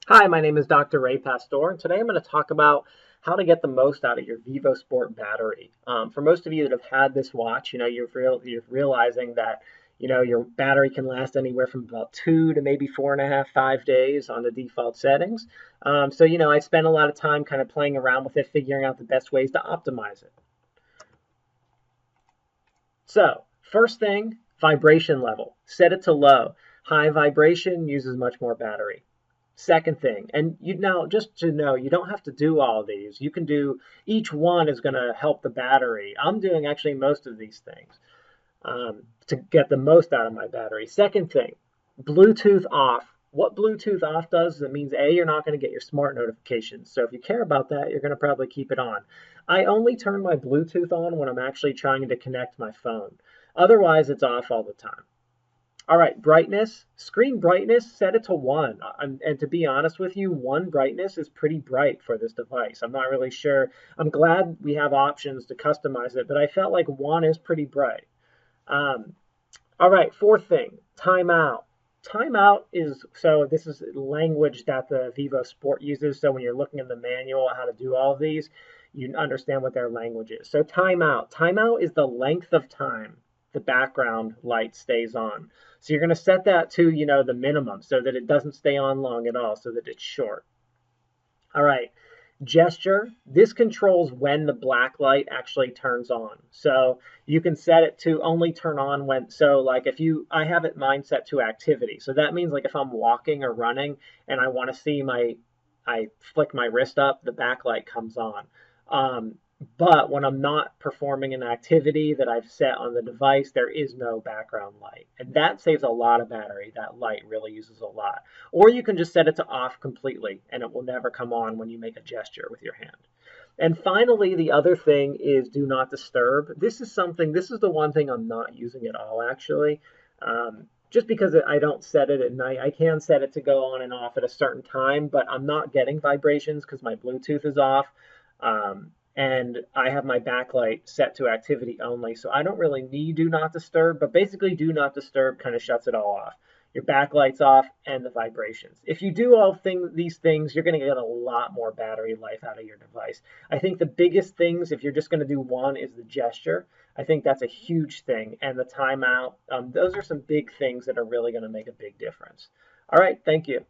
Hi, my name is Dr. Ray Pastor, and today I'm going to talk about how to get the most out of your Vivosport battery. For most of you that have had this watch, you're realizing that your battery can last anywhere from about 2 to maybe 4.5, 5 days on the default settings. So I spend a lot of time kind of playing around with it, figuring out the best ways to optimize it. So first thing, vibration level. Set it to low. High vibration uses much more battery. Second thing, and just to know, you don't have to do all of these. You can do each one is going to help the battery. I'm doing actually most of these things to get the most out of my battery. Second thing, Bluetooth off. What Bluetooth off does is it means A, you're not going to get your smart notifications. So if you care about that, you're going to probably keep it on. I only turn my Bluetooth on when I'm actually trying to connect my phone. Otherwise, it's off all the time. All right, brightness, screen brightness, set it to 1. And to be honest with you, 1 brightness is pretty bright for this device. I'm not really sure. I'm glad we have options to customize it, but I felt like 1 is pretty bright. Um, all right, fourth thing, timeout. Timeout this is language that the Vivo Sport uses. So when you're looking in the manual how to do all of these, you understand what their language is. So timeout. Timeout is the length of time the background light stays on. So you're going to set that to, the minimum so that it doesn't stay on long at all, so that it's short. All right, gesture. This controls when the black light actually turns on. So you can set it to only turn on like I have it mine set to activity. So that means like if I'm walking or running and I want to see I flick my wrist up, the backlight comes on. But when I'm not performing an activity that I've set on the device, there is no background light. And that saves a lot of battery. That light really uses a lot. Or you can just set it to off completely and it will never come on when you make a gesture with your hand. And finally, the other thing is do not disturb. This is the one thing I'm not using at all, actually. Just because I don't set it at night. I can set it to go on and off at a certain time, but I'm not getting vibrations because my Bluetooth is off. And I have my backlight set to activity only, so I don't really need do not disturb, but basically do not disturb kind of shuts it all off. Your backlight's off and the vibrations. If you do these things, you're going to get a lot more battery life out of your device. I think the biggest things, if you're just going to do one, is the gesture. I think that's a huge thing, and the timeout. Those are some big things that are really going to make a big difference. All right, thank you.